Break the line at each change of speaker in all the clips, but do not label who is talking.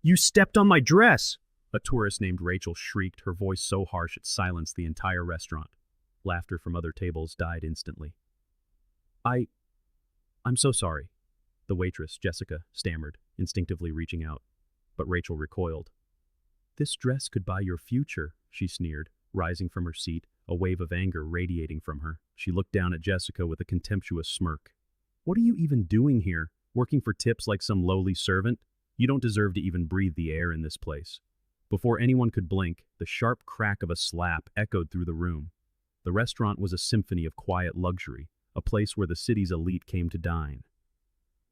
You stepped on my dress! A tourist named Rachel shrieked, her voice so harsh it silenced the entire restaurant. Laughter from other tables died instantly. I... I'm so sorry. The waitress, Jessica, stammered, instinctively reaching out. But Rachel recoiled. This dress could buy your future, she sneered, rising from her seat, a wave of anger radiating from her. She looked down at Jessica with a contemptuous smirk. What are you even doing here, working for tips like some lowly servant? You don't deserve to even breathe the air in this place. Before anyone could blink, the sharp crack of a slap echoed through the room. The restaurant was a symphony of quiet luxury, a place where the city's elite came to dine.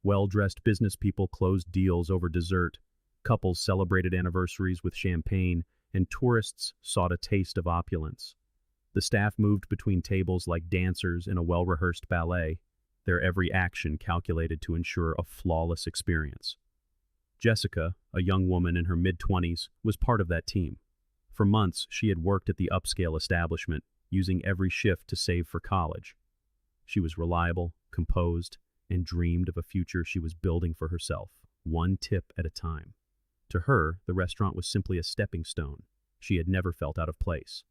Well-dressed business people closed deals over dessert, couples celebrated anniversaries with champagne, and tourists sought a taste of opulence. The staff moved between tables like dancers in a well-rehearsed ballet, their every action calculated to ensure a flawless experience. Jessica, a young woman in her mid-20s, was part of that team. For months, she had worked at the upscale establishment, using every shift to save for college. She was reliable, composed, and dreamed of a future she was building for herself, one tip at a time. To her, the restaurant was simply a stepping stone. She had never felt out of place.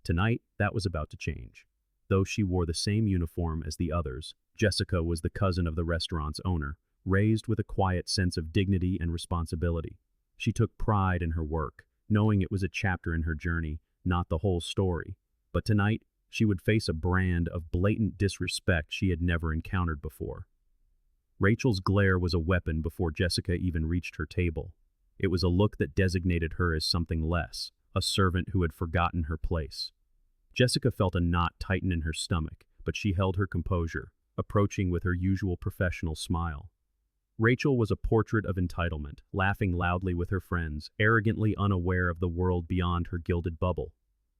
Tonight, that was about to change. Though she wore the same uniform as the others, Jessica was the cousin of the restaurant's owner, raised with a quiet sense of dignity and responsibility. She took pride in her work, knowing it was a chapter in her journey, not the whole story. But tonight, she would face a brand of blatant disrespect she had never encountered before. Rachel's glare was a weapon before Jessica even reached her table. It was a look that designated her as something less, a servant who had forgotten her place. Jessica felt a knot tighten in her stomach, but she held her composure, approaching with her usual professional smile. Rachel was a portrait of entitlement, laughing loudly with her friends, arrogantly unaware of the world beyond her gilded bubble.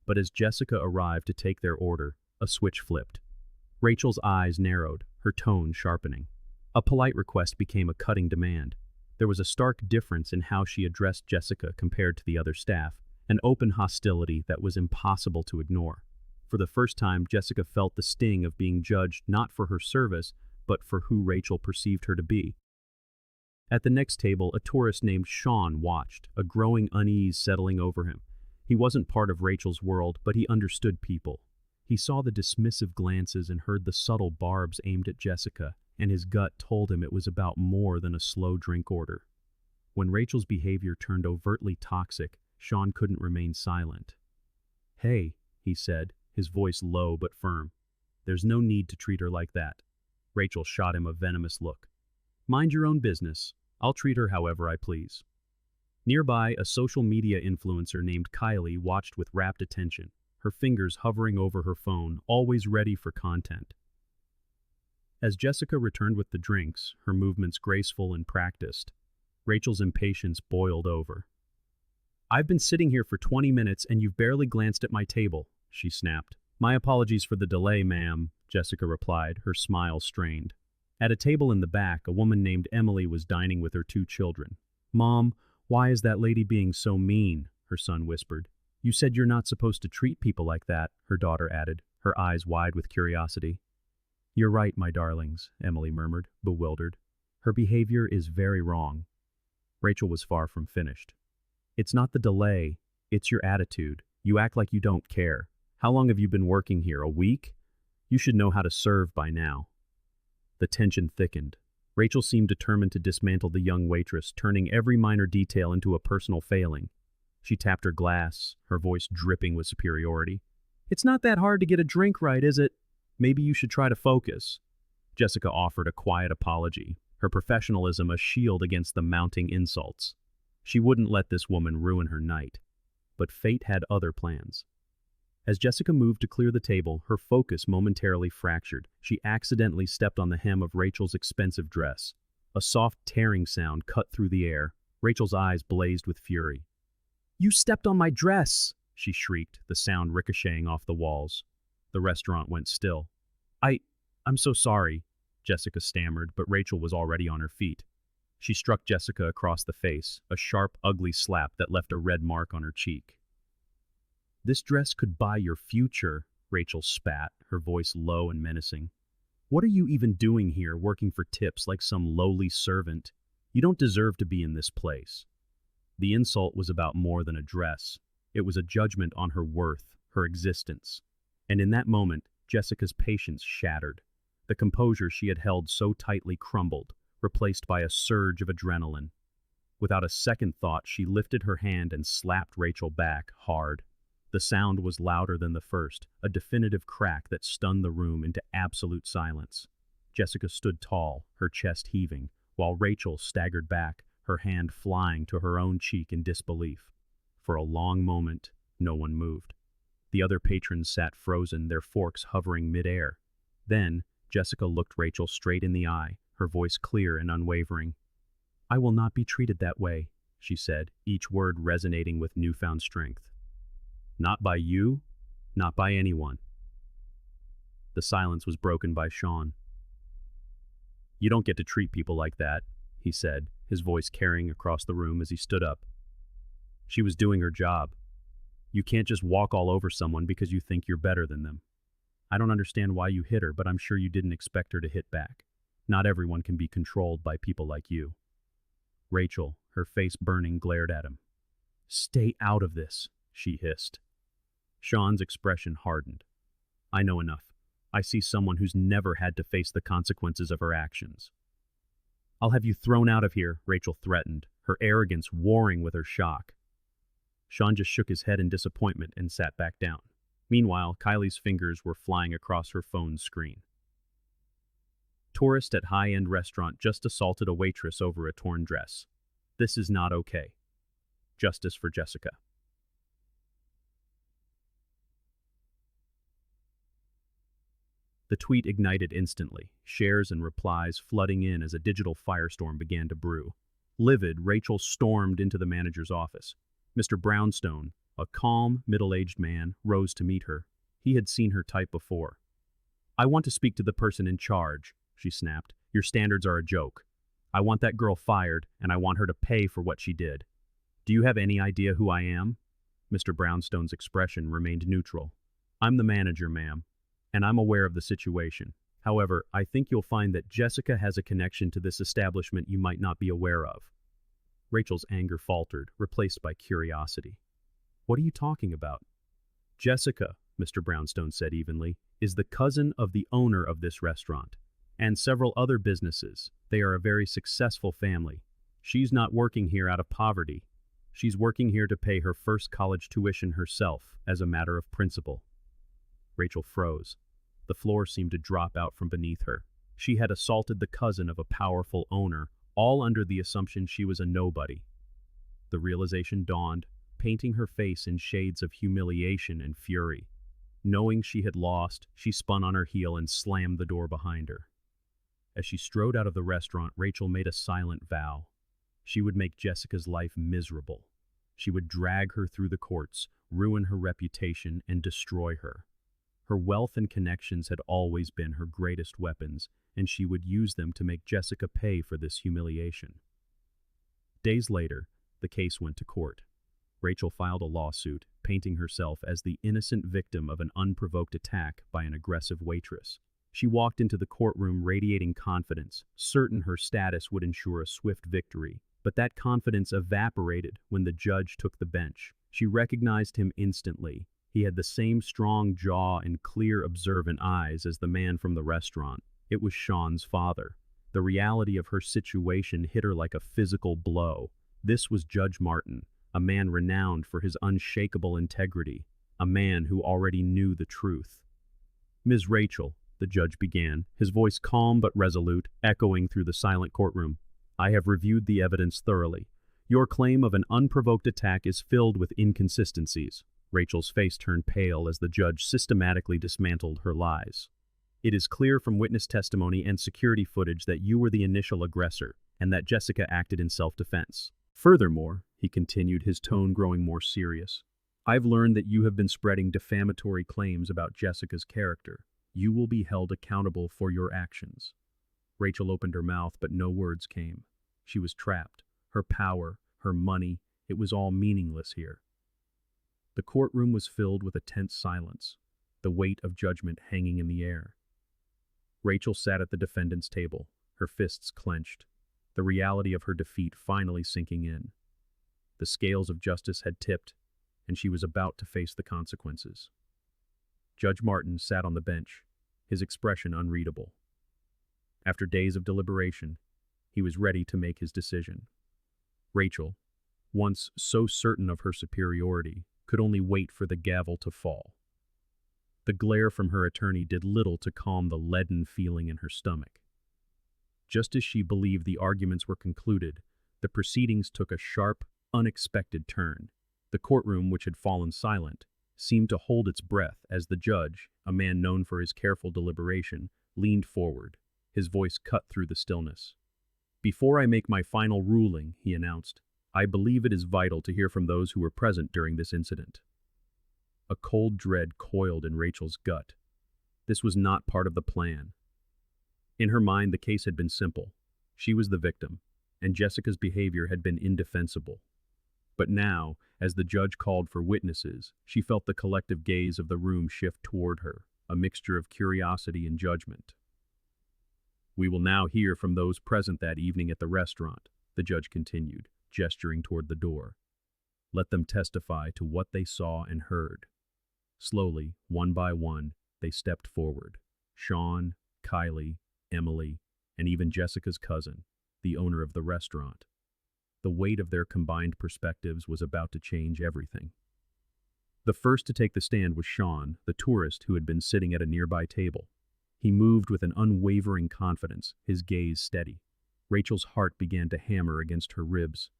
But as Jessica arrived to take their order, a switch flipped. Rachel's eyes narrowed, her tone sharpening. A polite request became a cutting demand. There was a stark difference in how she addressed Jessica compared to the other staff, an open hostility that was impossible to ignore. For the first time, Jessica felt the sting of being judged not for her service, but for who Rachel perceived her to be. At the next table, a tourist named Sean watched, a growing unease settling over him. He wasn't part of Rachel's world, but he understood people. He saw the dismissive glances and heard the subtle barbs aimed at Jessica, and his gut told him it was about more than a slow drink order. When Rachel's behavior turned overtly toxic, Sean couldn't remain silent. "Hey," he said, his voice low but firm. "There's no need to treat her like that." Rachel shot him a venomous look. "Mind your own business. I'll treat her however I please." Nearby, a social media influencer named Kylie watched with rapt attention, her fingers hovering over her phone, always ready for content. As Jessica returned with the drinks, her movements graceful and practiced, Rachel's impatience boiled over. "I've been sitting here for 20 minutes and you've barely glanced at my table," she snapped. "My apologies for the delay, ma'am," Jessica replied, her smile strained. At a table in the back, a woman named Emily was dining with her 2 children. "Mom, why is that lady being so mean?" her son whispered. "You said you're not supposed to treat people like that," her daughter added, her eyes wide with curiosity. "You're right, my darlings," Emily murmured, bewildered. "Her behavior is very wrong." Rachel was far from finished. "It's not the delay, it's your attitude. You act like you don't care. How long have you been working here, a week? You should know how to serve by now." The tension thickened. Rachel seemed determined to dismantle the young waitress, turning every minor detail into a personal failing. She tapped her glass, her voice dripping with superiority. "It's not that hard to get a drink right, is it? Maybe you should try to focus." Jessica offered a quiet apology, her professionalism a shield against the mounting insults. She wouldn't let this woman ruin her night. But fate had other plans. As Jessica moved to clear the table, her focus momentarily fractured. She accidentally stepped on the hem of Rachel's expensive dress. A soft tearing sound cut through the air. Rachel's eyes blazed with fury. "You stepped on my dress!" she shrieked, the sound ricocheting off the walls. The restaurant went still. I'm so sorry," Jessica stammered, but Rachel was already on her feet. She struck Jessica across the face, a sharp, ugly slap that left a red mark on her cheek. "This dress could buy your future," Rachel spat, her voice low and menacing. "What are you even doing here, working for tips like some lowly servant? You don't deserve to be in this place." The insult was about more than a dress. It was a judgment on her worth, her existence. And in that moment, Jessica's patience shattered. The composure she had held so tightly crumbled, replaced by a surge of adrenaline. Without a second thought, she lifted her hand and slapped Rachel back hard. The sound was louder than the first, a definitive crack that stunned the room into absolute silence. Jessica stood tall, her chest heaving, while Rachel staggered back, her hand flying to her own cheek in disbelief. For a long moment, no one moved. The other patrons sat frozen, their forks hovering mid-air. Then, Jessica looked Rachel straight in the eye, her voice clear and unwavering. "I will not be treated that way," she said, each word resonating with newfound strength. "Not by you, not by anyone." The silence was broken by Sean. "You don't get to treat people like that," he said, his voice carrying across the room as he stood up. "She was doing her job. You can't just walk all over someone because you think you're better than them. I don't understand why you hit her, but I'm sure you didn't expect her to hit back. Not everyone can be controlled by people like you." Rachel, her face burning, glared at him. "Stay out of this," she hissed. Sean's expression hardened. "I know enough. I see someone who's never had to face the consequences of her actions." "I'll have you thrown out of here," Rachel threatened, her arrogance warring with her shock. Sean just shook his head in disappointment and sat back down. Meanwhile, Kylie's fingers were flying across her phone's screen. Tourist at high-end restaurant just assaulted a waitress over a torn dress. This is not okay. Justice for Jessica. The tweet ignited instantly, shares and replies flooding in as a digital firestorm began to brew. Livid, Rachel stormed into the manager's office. Mr. Brownstone, a calm, middle-aged man, rose to meet her. He had seen her type before. "I want to speak to the person in charge," she snapped. "Your standards are a joke. I want that girl fired, and I want her to pay for what she did." "Do you have any idea who I am?" Mr. Brownstone's expression remained neutral. "I'm the manager, ma'am, and I'm aware of the situation. However, I think you'll find that Jessica has a connection to this establishment you might not be aware of." Rachel's anger faltered, replaced by curiosity. "What are you talking about?" "Jessica," Mr. Brownstone said evenly, "is the cousin of the owner of this restaurant, and several other businesses. They are a very successful family. She's not working here out of poverty. She's working here to pay her first college tuition herself, as a matter of principle." Rachel froze. The floor seemed to drop out from beneath her. She had assaulted the cousin of a powerful owner, all under the assumption she was a nobody. The realization dawned, painting her face in shades of humiliation and fury. Knowing she had lost, she spun on her heel and slammed the door behind her. As she strode out of the restaurant, Rachel made a silent vow. She would make Jessica's life miserable. She would drag her through the courts, ruin her reputation, and destroy her. Her wealth and connections had always been her greatest weapons, and she would use them to make Jessica pay for this humiliation. Days later, the case went to court. Rachel filed a lawsuit, painting herself as the innocent victim of an unprovoked attack by an aggressive waitress. She walked into the courtroom radiating confidence, certain her status would ensure a swift victory. But that confidence evaporated when the judge took the bench. She recognized him instantly. He had the same strong jaw and clear, observant eyes as the man from the restaurant. It was Sean's father. The reality of her situation hit her like a physical blow. This was Judge Martin, a man renowned for his unshakable integrity, a man who already knew the truth. "Ms. Rachel," the judge began, his voice calm but resolute, echoing through the silent courtroom, "I have reviewed the evidence thoroughly. Your claim of an unprovoked attack is filled with inconsistencies." Rachel's face turned pale as the judge systematically dismantled her lies. "It is clear from witness testimony and security footage that you were the initial aggressor, and that Jessica acted in self-defense. Furthermore," he continued, his tone growing more serious, "I've learned that you have been spreading defamatory claims about Jessica's character. You will be held accountable for your actions." Rachel opened her mouth, but no words came. She was trapped. Her power, her money, it was all meaningless here. The courtroom was filled with a tense silence, the weight of judgment hanging in the air. Rachel sat at the defendant's table, her fists clenched, the reality of her defeat finally sinking in. The scales of justice had tipped, and she was about to face the consequences. Judge Martin sat on the bench, his expression unreadable. After days of deliberation, he was ready to make his decision. Rachel, once so certain of her superiority, could only wait for the gavel to fall. The glare from her attorney did little to calm the leaden feeling in her stomach. Just as she believed the arguments were concluded, the proceedings took a sharp, unexpected turn. The courtroom, which had fallen silent, seemed to hold its breath as the judge, a man known for his careful deliberation, leaned forward, his voice cut through the stillness. "Before I make my final ruling," he announced, "I believe it is vital to hear from those who were present during this incident." A cold dread coiled in Rachel's gut. This was not part of the plan. In her mind, the case had been simple. She was the victim, and Jessica's behavior had been indefensible. But now, as the judge called for witnesses, she felt the collective gaze of the room shift toward her, a mixture of curiosity and judgment. "We will now hear from those present that evening at the restaurant," the judge continued, gesturing toward the door. "Let them testify to what they saw and heard." Slowly, one by one, they stepped forward. Sean, Kylie, Emily, and even Jessica's cousin, the owner of the restaurant. The weight of their combined perspectives was about to change everything. The first to take the stand was Sean, the tourist who had been sitting at a nearby table. He moved with an unwavering confidence, his gaze steady. Rachel's heart began to hammer against her ribs.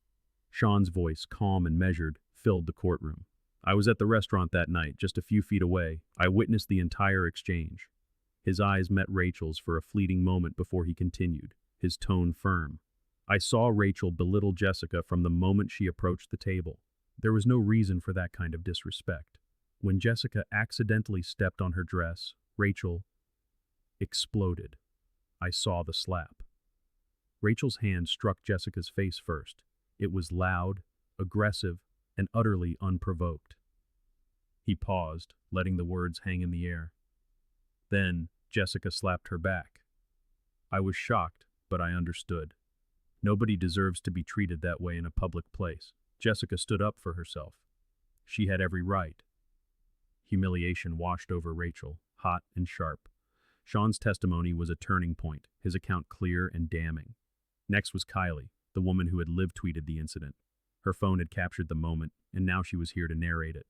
Sean's voice, calm and measured, filled the courtroom. "I was at the restaurant that night, just a few feet away. I witnessed the entire exchange." His eyes met Rachel's for a fleeting moment before he continued, his tone firm. "I saw Rachel belittle Jessica from the moment she approached the table. There was no reason for that kind of disrespect. When Jessica accidentally stepped on her dress, Rachel exploded. I saw the slap." Rachel's hand struck Jessica's face first. It was loud, aggressive, and utterly unprovoked. He paused, letting the words hang in the air. Then, Jessica slapped her back. I was shocked, but I understood. Nobody deserves to be treated that way in a public place. Jessica stood up for herself. She had every right. Humiliation washed over Rachel, hot and sharp. Sean's testimony was a turning point, his account clear and damning. Next was Kylie, the woman who had live-tweeted the incident. Her phone had captured the moment, and now she was here to narrate it.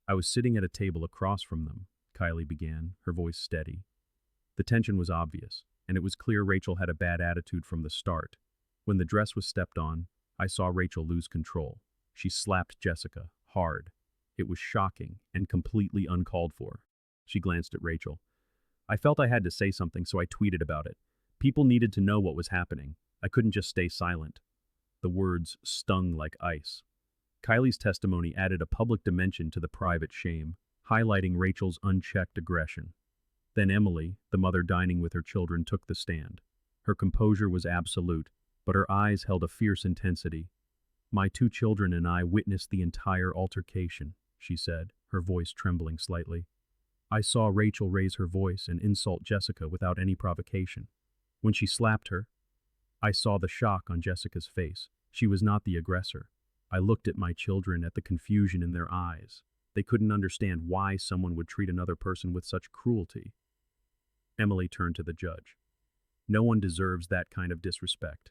"I was sitting at a table across from them," Kylie began, her voice steady. The tension was obvious, and it was clear Rachel had a bad attitude from the start. When the dress was stepped on, I saw Rachel lose control. She slapped Jessica, hard. It was shocking and completely uncalled for. She glanced at Rachel. "I felt I had to say something, so I tweeted about it. People needed to know what was happening. I couldn't just stay silent." The words stung like ice. Kylie's testimony added a public dimension to the private shame, highlighting Rachel's unchecked aggression. Then Emily, the mother dining with her children, took the stand. Her composure was absolute, but her eyes held a fierce intensity. "My 2 children and I witnessed the entire altercation," she said, her voice trembling slightly. "I saw Rachel raise her voice and insult Jessica without any provocation. When she slapped her, I saw the shock on Jessica's face. She was not the aggressor. I looked at my children, at the confusion in their eyes. They couldn't understand why someone would treat another person with such cruelty." Emily turned to the judge. "No one deserves that kind of disrespect.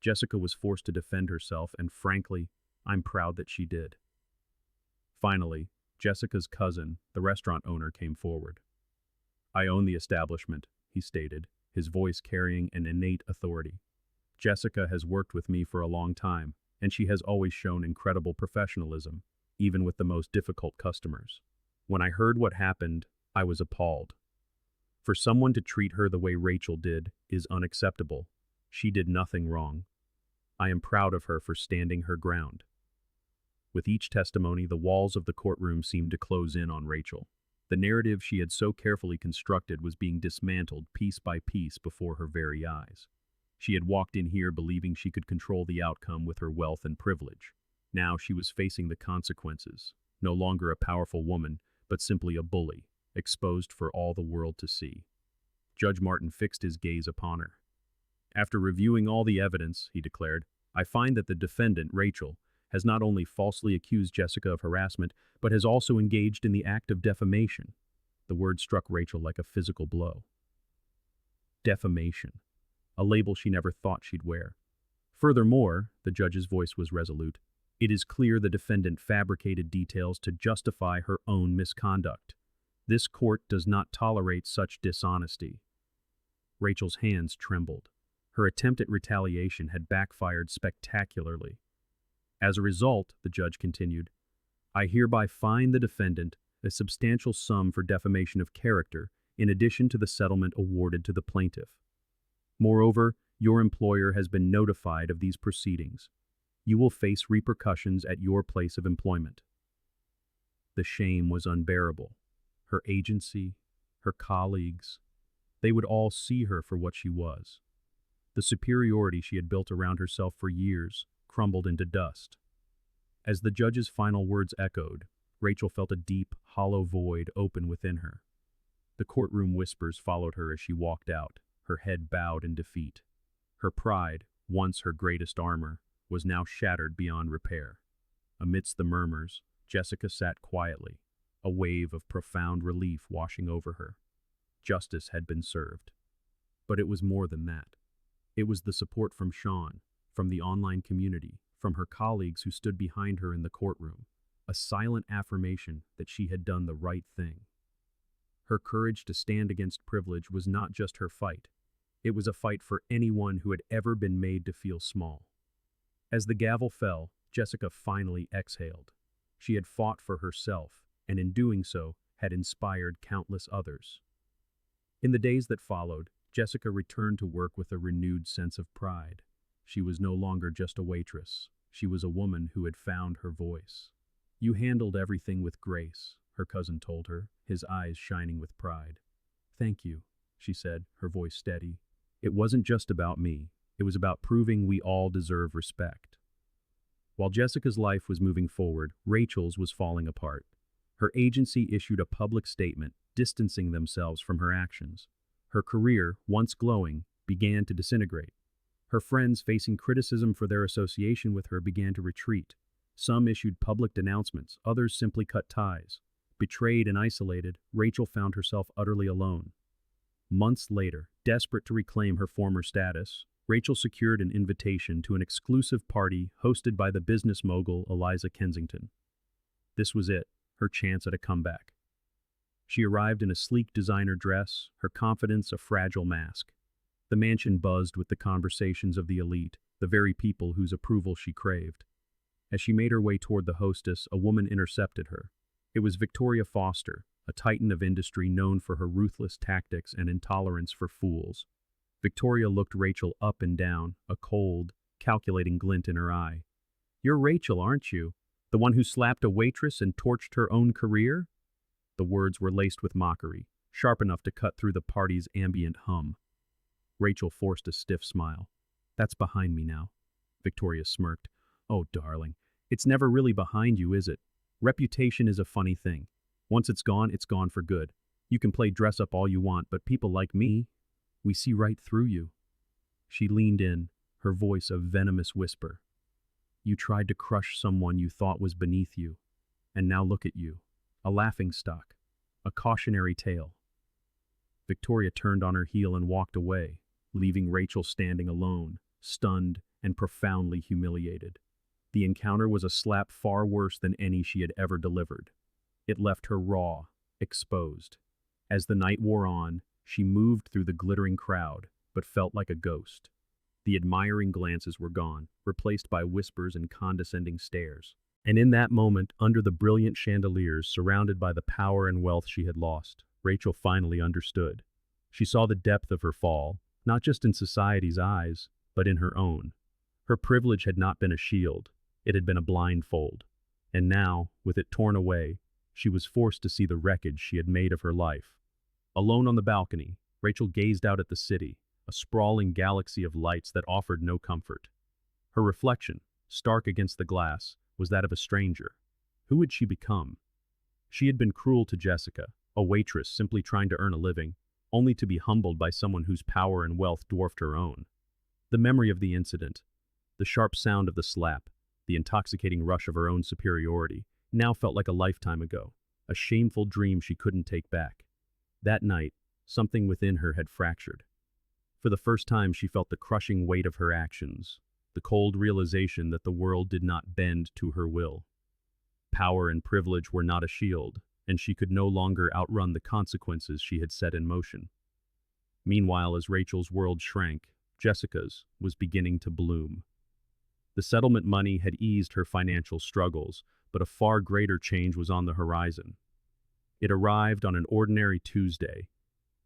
Jessica was forced to defend herself, and frankly, I'm proud that she did." Finally, Jessica's cousin, the restaurant owner, came forward. "I own the establishment," he stated, his voice carrying an innate authority. "Jessica has worked with me for a long time, and she has always shown incredible professionalism, even with the most difficult customers. When I heard what happened, I was appalled. For someone to treat her the way Rachel did is unacceptable. She did nothing wrong. I am proud of her for standing her ground." With each testimony, the walls of the courtroom seemed to close in on Rachel. The narrative she had so carefully constructed was being dismantled piece by piece before her very eyes. She had walked in here believing she could control the outcome with her wealth and privilege. Now she was facing the consequences, no longer a powerful woman, but simply a bully, exposed for all the world to see. Judge Martin fixed his gaze upon her. "After reviewing all the evidence," he declared, I find that the defendant, Rachel, has not only falsely accused Jessica of harassment, but has also engaged in the act of defamation. The word struck Rachel like a physical blow. Defamation, a label she never thought she'd wear. Furthermore, the judge's voice was resolute, it is clear the defendant fabricated details to justify her own misconduct. This court does not tolerate such dishonesty. Rachel's hands trembled. Her attempt at retaliation had backfired spectacularly. As a result, the judge continued, I hereby fine the defendant a substantial sum for defamation of character, in addition to the settlement awarded to the plaintiff. Moreover, your employer has been notified of these proceedings. You will face repercussions at your place of employment. The shame was unbearable. Her agency, her colleagues, they would all see her for what she was. The superiority she had built around herself for years crumbled into dust. As the judge's final words echoed, Rachel felt a deep, hollow void open within her. The courtroom whispers followed her as she walked out, her head bowed in defeat. Her pride, once her greatest armor, was now shattered beyond repair. Amidst the murmurs, Jessica sat quietly, a wave of profound relief washing over her. Justice had been served. But it was more than that. It was the support from Sean, from the online community, from her colleagues who stood behind her in the courtroom, a silent affirmation that she had done the right thing. Her courage to stand against privilege was not just her fight. It was a fight for anyone who had ever been made to feel small. As the gavel fell, Jessica finally exhaled. She had fought for herself, and in doing so, had inspired countless others. In the days that followed, Jessica returned to work with a renewed sense of pride. She was no longer just a waitress. She was a woman who had found her voice. You handled everything with grace, her cousin told her, his eyes shining with pride. Thank you, she said, her voice steady. It wasn't just about me. It was about proving we all deserve respect. While Jessica's life was moving forward, Rachel's was falling apart. Her agency issued a public statement, distancing themselves from her actions. Her career, once glowing, began to disintegrate. Her friends, facing criticism for their association with her, began to retreat. Some issued public denouncements, others simply cut ties. Betrayed and isolated, Rachel found herself utterly alone. Months later, desperate to reclaim her former status, Rachel secured an invitation to an exclusive party hosted by the business mogul Eliza Kensington. This was it, her chance at a comeback. She arrived in a sleek designer dress, her confidence a fragile mask. The mansion buzzed with the conversations of the elite, the very people whose approval she craved. As she made her way toward the hostess, a woman intercepted her. It was Victoria Foster, a titan of industry known for her ruthless tactics and intolerance for fools. Victoria looked Rachel up and down, a cold, calculating glint in her eye. You're Rachel, aren't you? The one who slapped a waitress and torched her own career? The words were laced with mockery, sharp enough to cut through the party's ambient hum. Rachel forced a stiff smile. That's behind me now. Victoria smirked. Oh, darling, it's never really behind you, is it? Reputation is a funny thing. Once it's gone for good. You can play dress up all you want, but people like me, we see right through you. She leaned in, her voice a venomous whisper. You tried to crush someone you thought was beneath you, and now look at you, a laughingstock, a cautionary tale. Victoria turned on her heel and walked away, leaving Rachel standing alone, stunned and profoundly humiliated. The encounter was a slap far worse than any she had ever delivered. It left her raw, exposed. As the night wore on, she moved through the glittering crowd, but felt like a ghost. The admiring glances were gone, replaced by whispers and condescending stares. And in that moment, under the brilliant chandeliers, surrounded by the power and wealth she had lost, Rachel finally understood. She saw the depth of her fall, not just in society's eyes, but in her own. Her privilege had not been a shield, it had been a blindfold. And now, with it torn away, she was forced to see the wreckage she had made of her life. Alone on the balcony, Rachel gazed out at the city, a sprawling galaxy of lights that offered no comfort. Her reflection, stark against the glass, was that of a stranger. Who had she become? She had been cruel to Jessica, a waitress simply trying to earn a living, only to be humbled by someone whose power and wealth dwarfed her own. The memory of the incident, The sharp sound of the slap, the intoxicating rush of her own superiority, now felt like a lifetime ago, a shameful dream she couldn't take back. That night, something within her had fractured. For the first time, she felt the crushing weight of her actions, the cold realization that the world did not bend to her will. Power and privilege were not a shield, and she could no longer outrun the consequences she had set in motion. Meanwhile, as Rachel's world shrank, Jessica's was beginning to bloom. The settlement money had eased her financial struggles, but a far greater change was on the horizon. It arrived on an ordinary Tuesday,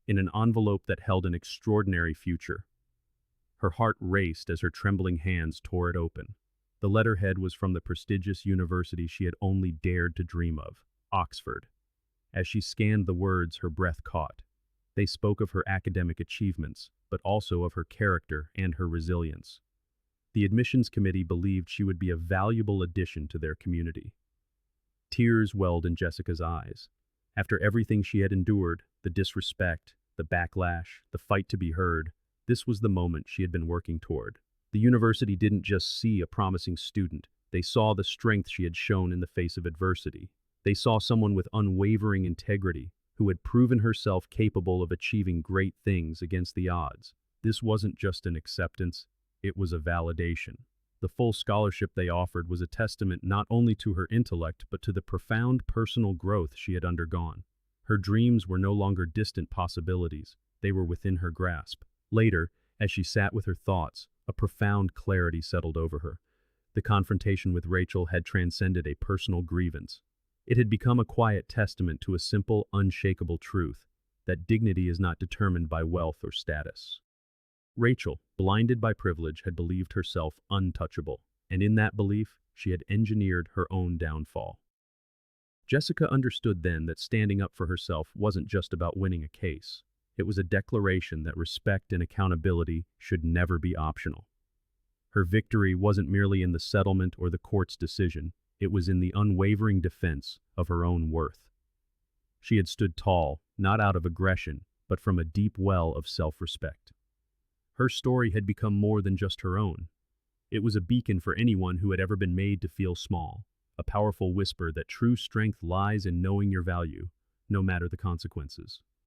in an envelope that held an extraordinary future. Her heart raced as her trembling hands tore it open. The letterhead was from the prestigious university she had only dared to dream of, Oxford. As she scanned the words, her breath caught. They spoke of her academic achievements, but also of her character and her resilience. The admissions committee believed she would be a valuable addition to their community. Tears welled in Jessica's eyes. After everything she had endured, the disrespect, the backlash, the fight to be heard, this was the moment she had been working toward. The university didn't just see a promising student, they saw the strength she had shown in the face of adversity. They saw someone with unwavering integrity, who had proven herself capable of achieving great things against the odds. This wasn't just an acceptance, it was a validation. The full scholarship they offered was a testament not only to her intellect but to the profound personal growth she had undergone. Her dreams were no longer distant possibilities, they were within her grasp. Later, as she sat with her thoughts, a profound clarity settled over her. The confrontation with Rachel had transcended a personal grievance. It had become a quiet testament to a simple, unshakable truth, that dignity is not determined by wealth or status. Rachel, blinded by privilege, had believed herself untouchable, and in that belief, she had engineered her own downfall. Jessica understood then that standing up for herself wasn't just about winning a case. It was a declaration that respect and accountability should never be optional. Her victory wasn't merely in the settlement or the court's decision, it was in the unwavering defense of her own worth. She had stood tall, not out of aggression, but from a deep well of self-respect. Her story had become more than just her own. It was a beacon for anyone who had ever been made to feel small, a powerful whisper that true strength lies in knowing your value, no matter the consequences.